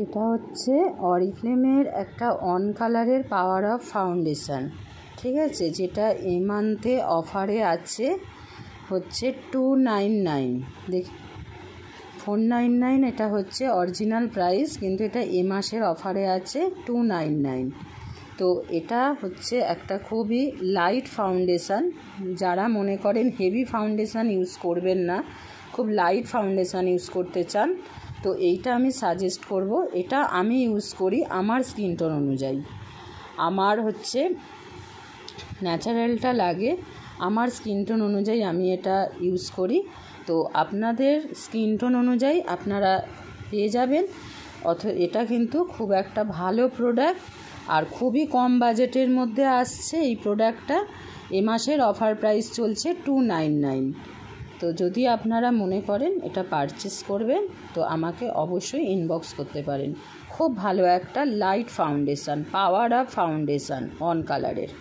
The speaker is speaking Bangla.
এটা হচ্ছে অরিফ্লেমের একটা অন কালারের পাওয়ার অফ ফাউন্ডেশন, ঠিক আছে, যেটা এই মান্থে অফারে আছে হচ্ছে 299, দেখ 499 এটা হচ্ছে অরিজিনাল প্রাইস, কিন্তু এটা এ মাসের অফারে আছে 299। তো এটা হচ্ছে একটা খুবই লাইট ফাউন্ডেশন, যারা মনে করেন হেভি ফাউন্ডেশন ইউজ করবেন না, খুব লাইট ফাউন্ডেশন ইউজ করতে চান, তো এইটা আমি সাজেস্ট করব। এটা আমি ইউজ করি আমার স্কিন টোন অনুযায়ী, আমার হচ্ছে ন্যাচারালটা লাগে, আমার স্কিন টোন অনুযায়ী আমি এটা ইউজ করি। তো আপনাদের স্কিন টোন অনুযায়ী আপনারা পেয়ে যাবেন। এটা কিন্তু খুব একটা ভালো প্রোডাক্ট, আর খুবই কম বাজেটের মধ্যে আসছে এই প্রোডাক্টটা। এ মাসের অফার প্রাইস চলছে 299। তো যদি আপনারা মনে করেন এটা পারচেস করবেন তো আমাকে অবশ্যই ইনবক্স করতে পারেন। খুব ভালো একটা light foundation, power of foundation on কালারের।